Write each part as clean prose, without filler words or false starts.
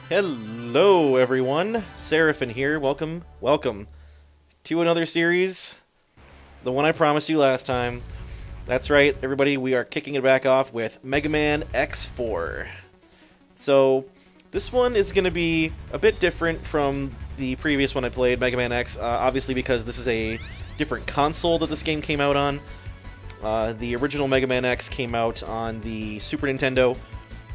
Hello, everyone. Seraphin here. Welcome to another series. The one I promised you last time. That's right, everybody. We are kicking it back off with Mega Man X4. So, this one is going to be a bit different from the previous one I played, Mega Man X, obviously because this is a different console that this game came out on. The original Mega Man X came out on the Super Nintendo.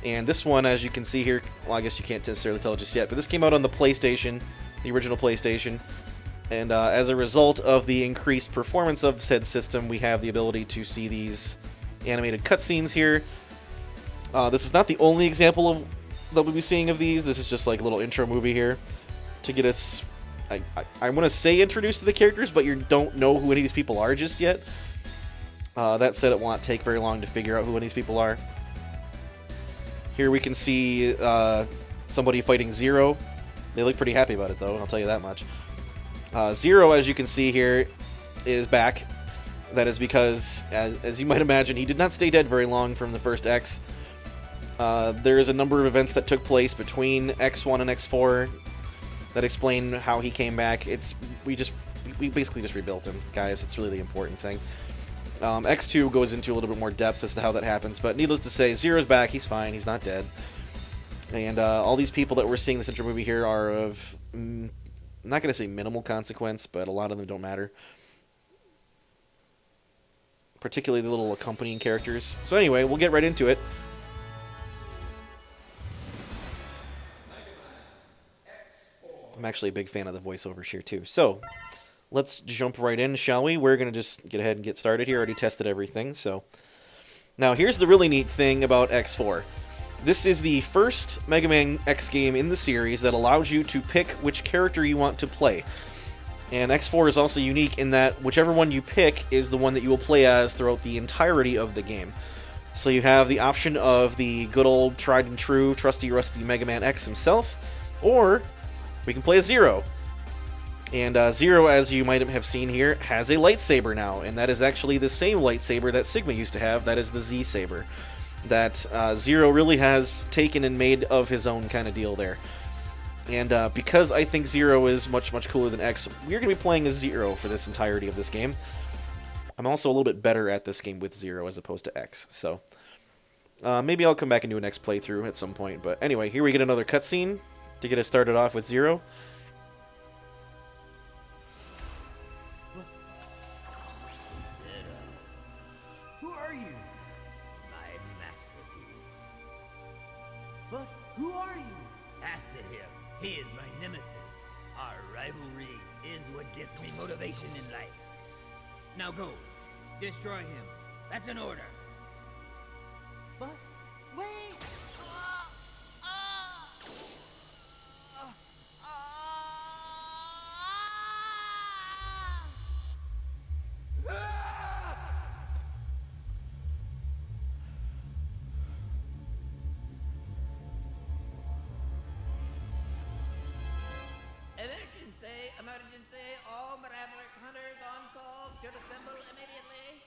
And this one, as you can see here, well, I guess you can't necessarily tell just yet, but this came out on the PlayStation, the original PlayStation. And as a result of the increased performance of said system, we have the ability to see these animated cutscenes here. This is not the only example that we'll be seeing of these. This is just like a little intro movie here to get us, I want to say introduced to the characters, but you don't know who any of these people are just yet. That said, it won't take very long to figure out who any of these people are. Here we can see somebody fighting Zero. They look pretty happy about it, though, I'll tell you that much. Zero, as you can see here, is back. That is because, as you might imagine, he did not stay dead very long from the first X. There is a number of events that took place between X1 and X4 that explain how he came back. We basically just rebuilt him, guys. It's really the important thing. X2 goes into a little bit more depth as to how that happens, but needless to say, Zero's back. He's fine. He's not dead. And all these people that we're seeing in this intro movie here are of, I'm not going to say minimal consequence, but a lot of them don't matter. Particularly the little accompanying characters. So anyway, we'll get right into it. I'm actually a big fan of the voiceovers here, too. So, let's jump right in, shall we? We're going to just get ahead and get started here. I already tested everything, so. Now, here's the really neat thing about X4. This is the first Mega Man X game in the series that allows you to pick which character you want to play. And X4 is also unique in that whichever one you pick is the one that you will play as throughout the entirety of the game. So you have the option of the good old tried and true, trusty rusty Mega Man X himself, or we can play as Zero. And Zero, as you might have seen here, has a lightsaber now, and that is actually the same lightsaber that Sigma used to have. That is the Z-Saber. That Zero really has taken and made of his own kind of deal there. And because I think Zero is much, much cooler than X, we're going to be playing as Zero for this entirety of this game. I'm also a little bit better at this game with Zero as opposed to X, so maybe I'll come back and do an X playthrough at some point. But anyway, here we get another cutscene to get us started off with Zero. But who are you? After him. He is my nemesis. Our rivalry is what gives me motivation in life. Now go. Destroy him. That's an order. But wait! Emergency, all Maverick hunters on call should assemble immediately.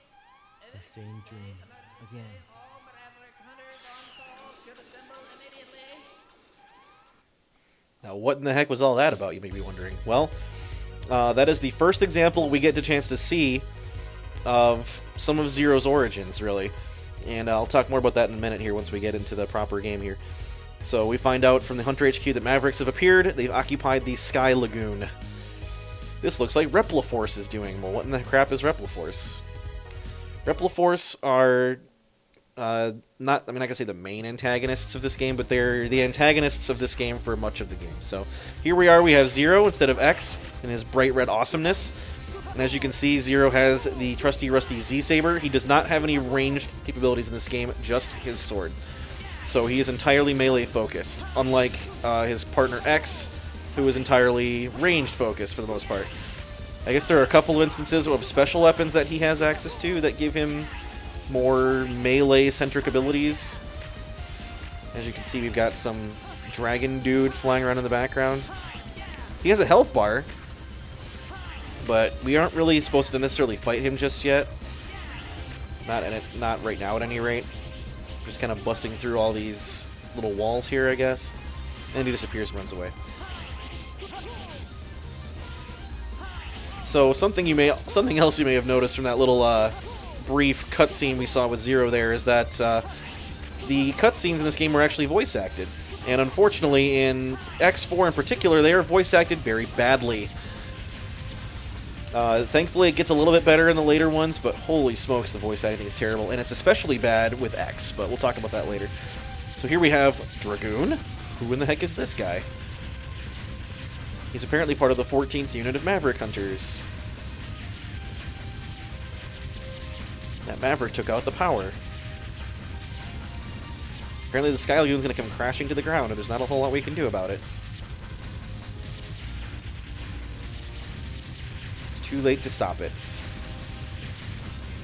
The same dream again. All Maverick hunters on call should assemble immediately. Now, what in the heck was all that about, you may be wondering? Well, that is the first example we get a chance to see of some of Zero's origins, really. And I'll talk more about that in a minute here once we get into the proper game here. So we find out from the Hunter HQ that Mavericks have appeared. They've occupied the Sky Lagoon. This looks like Repliforce is doing. Well, what in the crap is Repliforce? Repliforce are not gonna say the main antagonists of this game, but they're the antagonists of this game for much of the game. So here we are, we have Zero instead of X in his bright red awesomeness. And as you can see, Zero has the trusty rusty Z-Saber. He does not have any ranged capabilities in this game, just his sword. So he is entirely melee focused, unlike his partner X, who is entirely ranged focused for the most part. I guess there are a couple of instances of special weapons that he has access to that give him more melee-centric abilities. As you can see, we've got some dragon dude flying around in the background. He has a health bar, but we aren't really supposed to necessarily fight him just yet. Not right now at any rate. Just kind of busting through all these little walls here, I guess. And he disappears and runs away. So something else you may have noticed from that little brief cutscene we saw with Zero there is that the cutscenes in this game were actually voice acted. And unfortunately, in X4 in particular, they are voice acted very badly. Thankfully, it gets a little bit better in the later ones, but holy smokes, the voice acting is terrible. And it's especially bad with X, but we'll talk about that later. So here we have Dragoon. Who in the heck is this guy? He's apparently part of the 14th unit of Maverick Hunters. That Maverick took out the power. Apparently the Sky Lagoon's going to come crashing to the ground, and there's not a whole lot we can do about it. It's too late to stop it.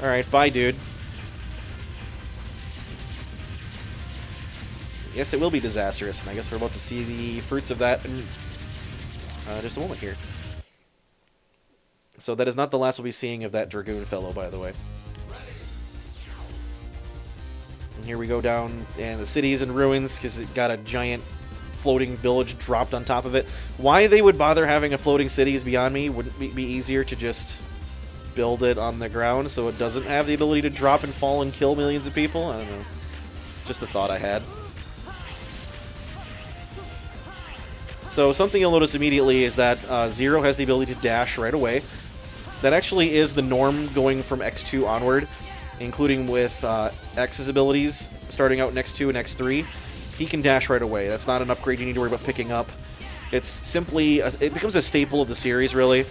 Alright, bye, dude. Yes, it will be disastrous, and I guess we're about to see the fruits of that in just a moment here. So that is not the last we'll be seeing of that Dragoon fellow, by the way. And here we go down, and the city is in ruins because it got a giant floating village dropped on top of it. Why they would bother having a floating city is beyond me. Wouldn't it be easier to just build it on the ground so it doesn't have the ability to drop and fall and kill millions of people? I don't know. Just a thought I had. So something you'll notice immediately is that Zero has the ability to dash right away. That actually is the norm going from X2 onward, including with X's abilities, starting out in X2 and X3. He can dash right away. That's not an upgrade you need to worry about picking up. It's simply, it becomes a staple of the series, really,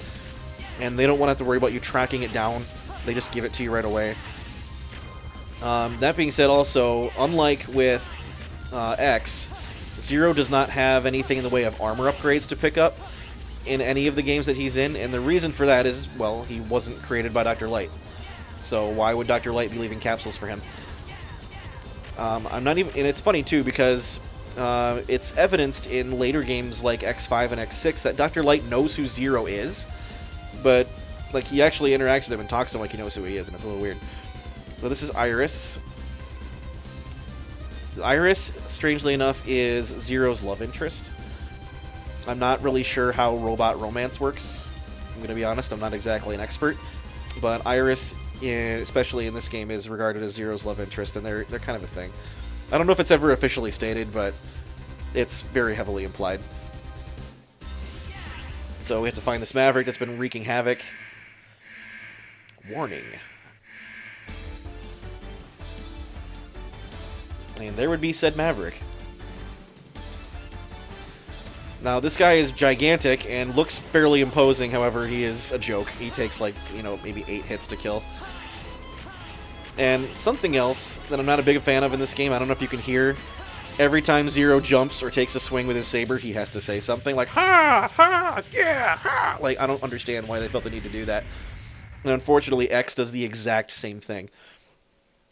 and they don't want to have to worry about you tracking it down. They just give it to you right away. That being said, also, unlike with X, Zero does not have anything in the way of armor upgrades to pick up in any of the games that he's in, and the reason for that is, well, he wasn't created by Dr. Light. So why would Dr. Light be leaving capsules for him? I'm not even, and it's funny too because it's evidenced in later games like X5 and X6 that Dr. Light knows who Zero is, but like he actually interacts with him and talks to him like he knows who he is, and it's a little weird. So this is Iris. Iris, strangely enough, is Zero's love interest. I'm not really sure how robot romance works. I'm going to be honest, I'm not exactly an expert. But Iris, especially in this game, is regarded as Zero's love interest, and they're kind of a thing. I don't know if it's ever officially stated, but it's very heavily implied. So we have to find this Maverick that's been wreaking havoc. Warning. And there would be said Maverick. Now, this guy is gigantic and looks fairly imposing, however, he is a joke. He takes, like, you know, maybe 8 hits to kill. And something else that I'm not a big fan of in this game, I don't know if you can hear, every time Zero jumps or takes a swing with his saber, he has to say something like, ha, ha, yeah, ha. Like, I don't understand why they felt the need to do that. And unfortunately, X does the exact same thing.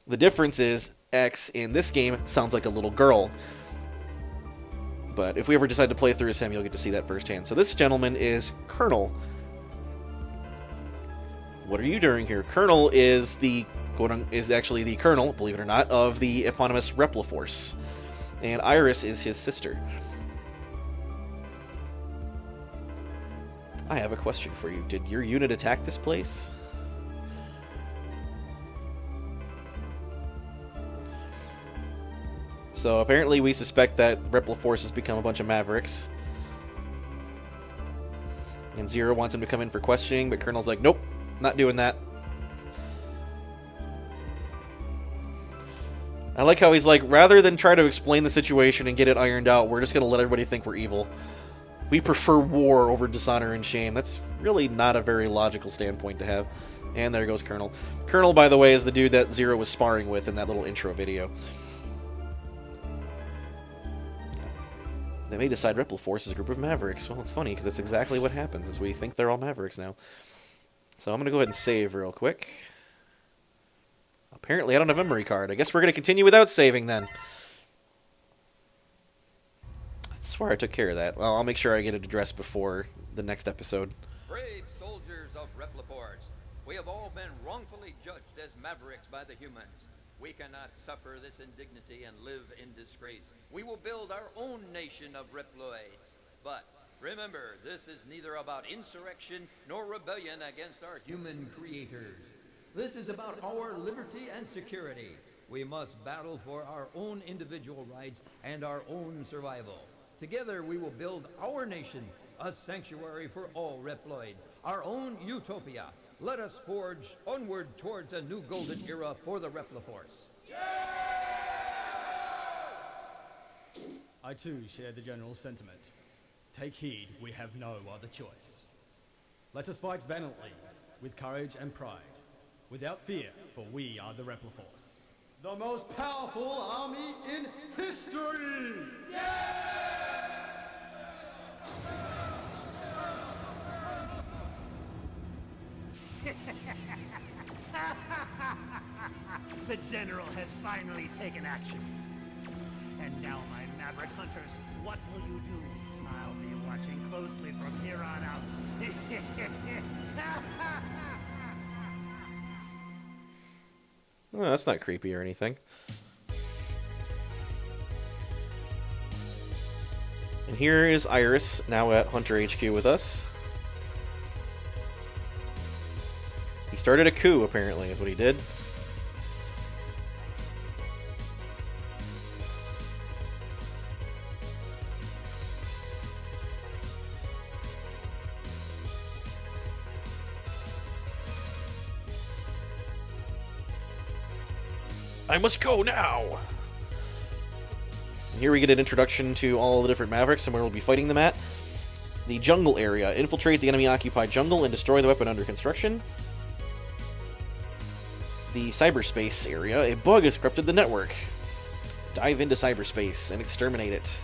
The difference is, X in this game sounds like a little girl. But if we ever decide to play through as him, you'll get to see that firsthand. So this gentleman is Colonel. What are you doing here? Colonel is actually the colonel, believe it or not, of the eponymous Repliforce. And Iris is his sister. I have a question for you. Did your unit attack this place? So apparently we suspect that Repliforce has become a bunch of Mavericks. And Zero wants him to come in for questioning, but Colonel's like, nope, not doing that. I like how he's like, rather than try to explain the situation and get it ironed out, we're just going to let everybody think we're evil. We prefer war over dishonor and shame. That's really not a very logical standpoint to have. And there goes Colonel. Colonel, by the way, is the dude that Zero was sparring with in that little intro video. They may decide Repliforce is a group of Mavericks. Well, it's funny, because that's exactly what happens, is we think they're all Mavericks now. So I'm going to go ahead and save real quick. Apparently I don't have a memory card. I guess we're going to continue without saving, then. I swear I took care of that. Well, I'll make sure I get it addressed before the next episode. Brave soldiers of Repliforce, we have all been wrongfully judged as Mavericks by the humans. We cannot suffer this indignity and live in disgrace. We will build our own nation of Reploids. But remember, this is neither about insurrection nor rebellion against our human creators. This is about our liberty and security. We must battle for our own individual rights and our own survival. Together we will build our nation, a sanctuary for all Reploids, our own utopia. Let us forge onward towards a new golden era for the Repliforce. I too share the general sentiment. Take heed, we have no other choice. Let us fight valiantly, with courage and pride, without fear, for we are the Repliforce. The most powerful army in history! The General has finally taken action. And now, my Maverick Hunters, what will you do? I'll be watching closely from here on out. Oh, that's not creepy or anything. And here is Iris, now at Hunter HQ with us. He started a coup, apparently, is what he did. I must go now! And here we get an introduction to all the different Mavericks and where we'll be fighting them at. The jungle area. Infiltrate the enemy-occupied jungle and destroy the weapon under construction. The cyberspace area. A bug has corrupted the network. Dive into cyberspace and exterminate it.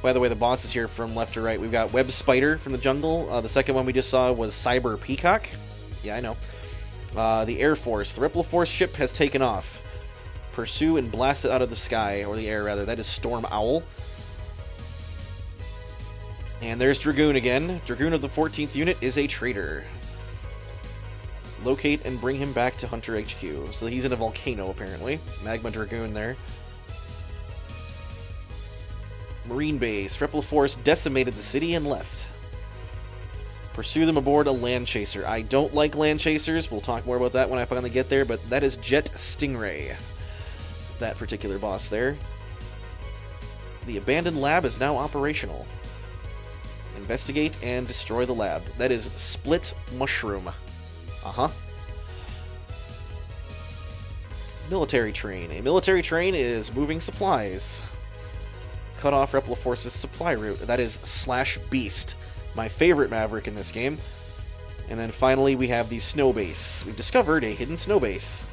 By the way, the bosses here from left to right. We've got Web Spider from the jungle. The second one we just saw was Cyber Peacock. Yeah, I know. The Air Force. The Repliforce ship has taken off. Pursue and blast it out of the sky, or the air rather. That is Storm Owl. And there's Dragoon again. Dragoon of the 14th unit is a traitor. Locate and bring him back to Hunter HQ. So he's in a volcano, apparently. Magma Dragoon there. Marine base. Repliforce decimated the city and left. Pursue them aboard a land chaser. I don't like land chasers. We'll talk more about that when I finally get there, but that is Jet Stingray. That particular boss there. The abandoned lab is now operational. Investigate and destroy the lab. That is Split Mushroom. Military train. A military train is moving supplies. Cut off Repliforce's supply route. That is Slash Beast. My favorite Maverick in this game. And then finally we have the snow base. We've discovered a hidden snow base.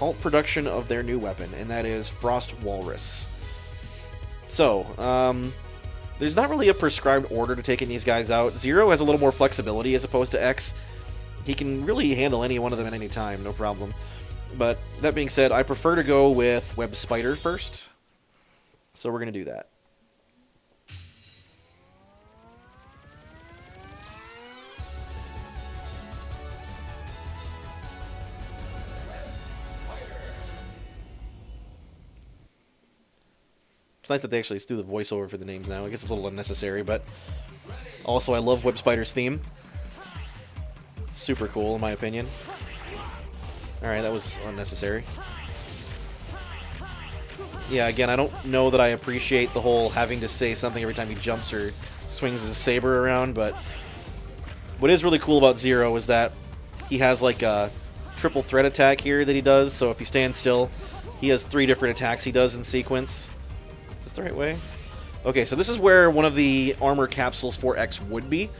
Halt production of their new weapon, and that is Frost Walrus. So, there's not really a prescribed order to taking these guys out. Zero has a little more flexibility as opposed to X. He can really handle any one of them at any time, no problem. But that being said, I prefer to go with Web Spider first. So we're going to do that. It's nice that they actually do the voiceover for the names now. I guess it's a little unnecessary, but also I love Web Spider's theme. Super cool, in my opinion. Alright, that was unnecessary. Yeah, again, I don't know that I appreciate the whole having to say something every time he jumps or swings his saber around, but what is really cool about Zero is that he has like a triple threat attack here that he does, so if you stand still, he has 3 different attacks he does in sequence. Is this the right way? Okay, so this is where one of the armor capsules for X would be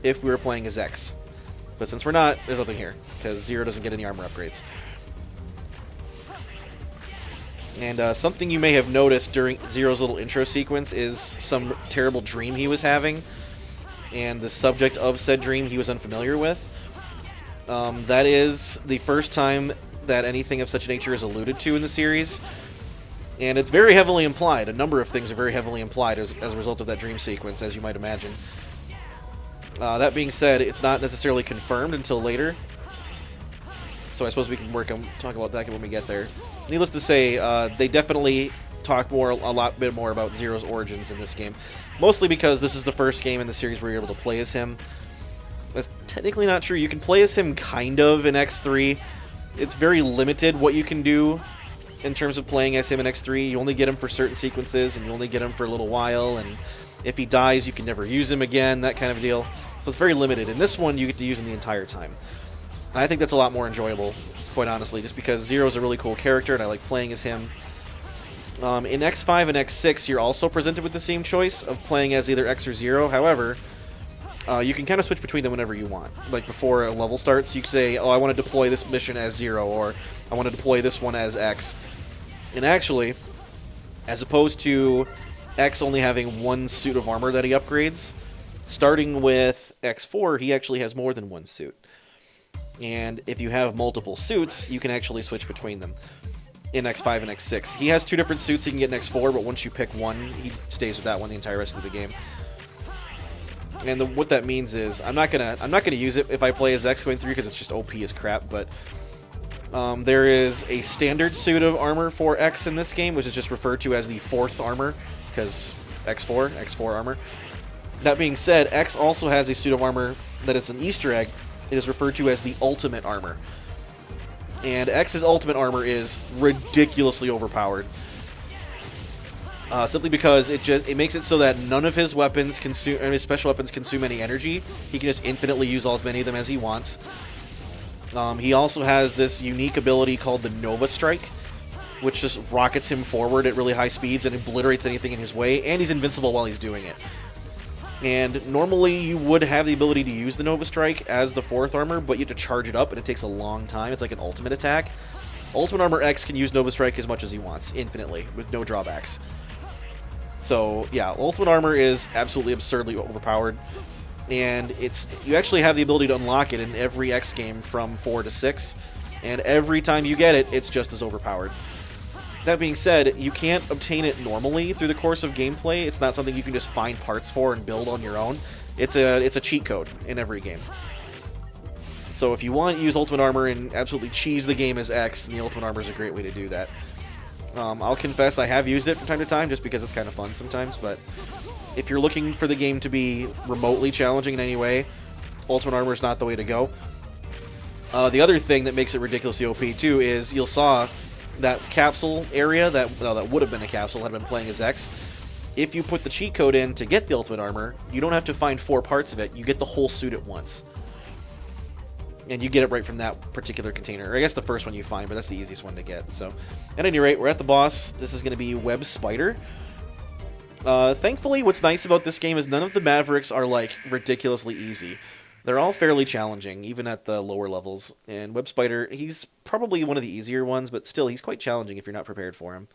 if we were playing as X. But since we're not, there's nothing here, because Zero doesn't get any armor upgrades. And something you may have noticed during Zero's little intro sequence is some terrible dream he was having, and the subject of said dream he was unfamiliar with. That is the first time that anything of such nature is alluded to in the series. And it's very heavily implied. A number of things are very heavily implied as a result of that dream sequence, as you might imagine. That being said, it's not necessarily confirmed until later. so I suppose we can talk about that when we get there. Needless to say, they definitely talk a lot bit more about Zero's origins in this game, mostly because this is the first game in the series where you're able to play as him. That's technically not true. You can play as him kind of in X3. It's very limited what you can do in terms of playing as him in X3. You only get him for certain sequences, and you only get him for a little while, and if he dies, you can never use him again, that kind of deal. So it's very limited. In this one, you get to use him the entire time. And I think that's a lot more enjoyable, quite honestly, just because Zero's a really cool character, and I like playing as him. In X5 and X6, you're also presented with the same choice of playing as either X or Zero. However, you can kind of switch between them whenever you want. Like before a level starts, you can say, oh, I want to deploy this mission as Zero, or I want to deploy this one as X. And actually, as opposed to X only having one suit of armor that he upgrades, starting with X4, he actually has more than one suit. And if you have multiple suits, you can actually switch between them in X5 and X6. He has two different suits he can get in X4, but once you pick one, he stays with that one the entire rest of the game. And what that means is, I'm not gonna use it if I play as X going through because it's just OP as crap. But there is a standard suit of armor for X in this game, which is just referred to as the 4th armor because X4 armor. That being said, X also has a suit of armor that is an Easter egg. It is referred to as the ultimate armor. And X's ultimate armor is ridiculously overpowered. Simply because it makes it so that none of his weapons his special weapons consume any energy. He can just infinitely use as many of them as he wants. He also has this unique ability called the Nova Strike, which just rockets him forward at really high speeds and obliterates anything in his way, and he's invincible while he's doing it. And normally you would have the ability to use the Nova Strike as the 4th armor, but you have to charge it up, and it takes a long time. It's like an ultimate attack. Ultimate Armor X can use Nova Strike as much as he wants, infinitely, with no drawbacks. So, yeah, Ultimate Armor is absolutely absurdly overpowered, and you actually have the ability to unlock it in every X game from 4 to 6, and every time you get it, it's just as overpowered. That being said, you can't obtain it normally through the course of gameplay. It's not something you can just find parts for and build on your own. It's a cheat code in every game. So if you want to use Ultimate Armor and absolutely cheese the game as X, then the Ultimate Armor is a great way to do that. I'll confess I have used it from time to time just because it's kind of fun sometimes, but if you're looking for the game to be remotely challenging in any way, Ultimate Armor is not the way to go. The other thing that makes it ridiculously OP too is you'll saw that capsule area that would have been a capsule had been playing as X. If you put the cheat code in to get the Ultimate Armor, you don't have to find 4 parts of it. You get the whole suit at once. And you get it right from that particular container. Or I guess the first one you find, but that's the easiest one to get. So, at any rate, we're at the boss. This is going to be Web Spider. Thankfully, what's nice about this game is none of the Mavericks are, like, ridiculously easy. They're all fairly challenging, even at the lower levels. And Web Spider, he's probably one of the easier ones, but still, he's quite challenging if you're not prepared for him.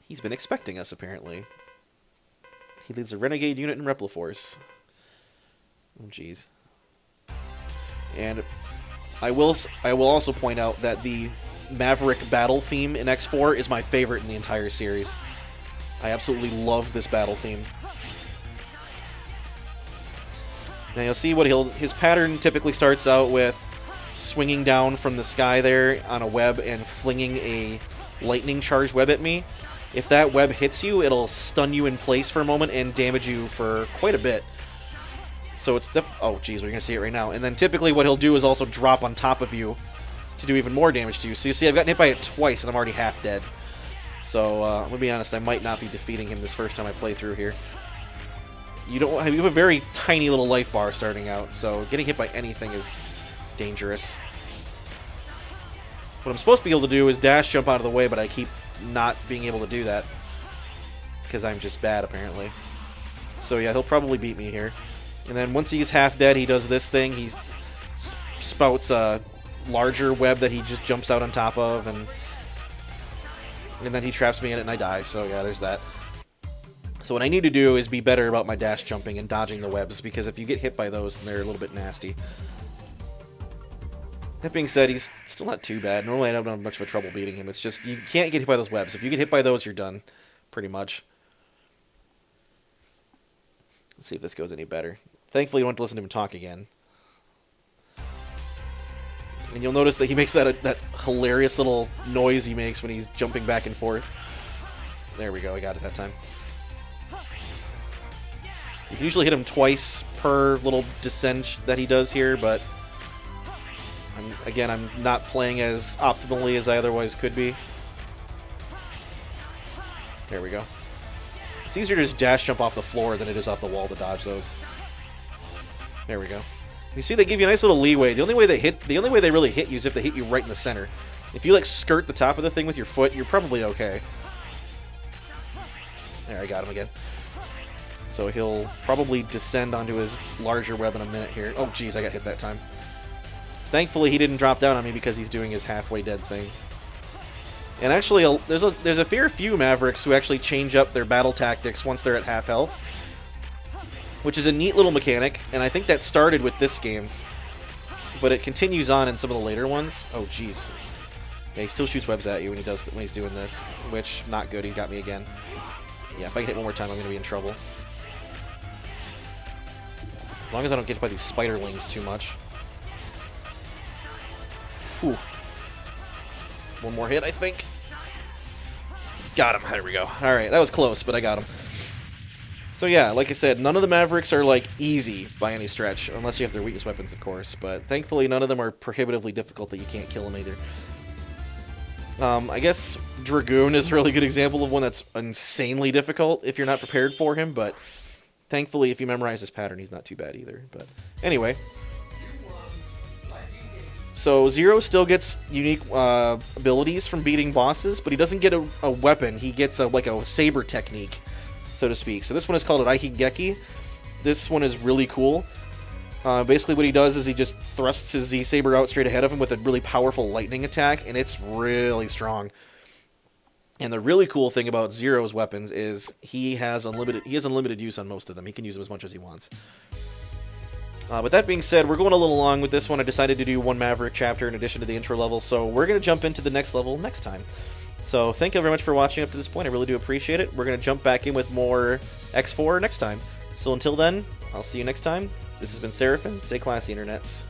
He's been expecting us, apparently. He leads a renegade unit in Repliforce. Oh, jeez. And I will also point out that the Maverick battle theme in X4 is my favorite in the entire series. I absolutely love this battle theme. Now you'll see what his pattern typically starts out with swinging down from the sky there on a web and flinging a lightning charged web at me. If that web hits you, it'll stun you in place for a moment and damage you for quite a bit. So it's oh geez, we're gonna see it right now. And then typically what he'll do is also drop on top of you to do even more damage to you. So you see I've gotten hit by it twice and I'm already half dead. So I'm gonna be honest, I might not be defeating him this first time I play through here. You have a very tiny little life bar starting out, so getting hit by anything is dangerous. What I'm supposed to be able to do is dash jump out of the way, but I keep not being able to do that because I'm just bad apparently. So yeah, he'll probably beat me here. And then once he's half dead, he does this thing. He spouts a larger web that he just jumps out on top of, and then he traps me in it and I die. So yeah, there's that. So what I need to do is be better about my dash jumping and dodging the webs, because if you get hit by those, then they're a little bit nasty. That being said, he's still not too bad. Normally I don't have much of a trouble beating him. It's just, you can't get hit by those webs. If you get hit by those, you're done, pretty much. Let's see if this goes any better. Thankfully, you don't have to listen to him talk again. And you'll notice that he makes that hilarious little noise he makes when he's jumping back and forth. There we go, I got it that time. You can usually hit him twice per little descent that he does here, but I'm not playing as optimally as I otherwise could be. There we go. It's easier to just dash jump off the floor than it is off the wall to dodge those. There we go. You see, they give you a nice little leeway. The only way they really hit you is if they hit you right in the center. If you like skirt the top of the thing with your foot, you're probably okay. There, I got him again. So he'll probably descend onto his larger web in a minute here. Oh, jeez, I got hit that time. Thankfully, he didn't drop down on me because he's doing his halfway dead thing. And actually, there's a fair few Mavericks who actually change up their battle tactics once they're at half health, which is a neat little mechanic, and I think that started with this game, but it continues on in some of the later ones. Oh, jeez. Yeah, he still shoots webs at you when he's doing this, which, not good. He got me again. Yeah, if I hit one more time, I'm going to be in trouble. As long as I don't get hit by these spiderlings too much. Whew. One more hit, I think. Got him. There we go. Alright, that was close, but I got him. So yeah, like I said, none of the Mavericks are, like, easy by any stretch, unless you have their weakest weapons, of course. But thankfully, none of them are prohibitively difficult that you can't kill them either. I guess Dragoon is a really good example of one that's insanely difficult if you're not prepared for him, but thankfully, if you memorize his pattern, he's not too bad either. But anyway. So Zero still gets unique abilities from beating bosses, but he doesn't get a weapon. He gets like a saber technique, so to speak. So this one is called an Aikigeki. This one is really cool. Basically what he does is he just thrusts his Z-Saber out straight ahead of him with a really powerful lightning attack, and it's really strong. And the really cool thing about Zero's weapons is he has unlimited use on most of them. He can use them as much as he wants. With that being said, we're going a little long with this one. I decided to do one Maverick chapter in addition to the intro level, so we're going to jump into the next level next time. So thank you very much for watching up to this point. I really do appreciate it. We're going to jump back in with more X4 next time. So until then, I'll see you next time. This has been Seraphin. Stay classy, internets.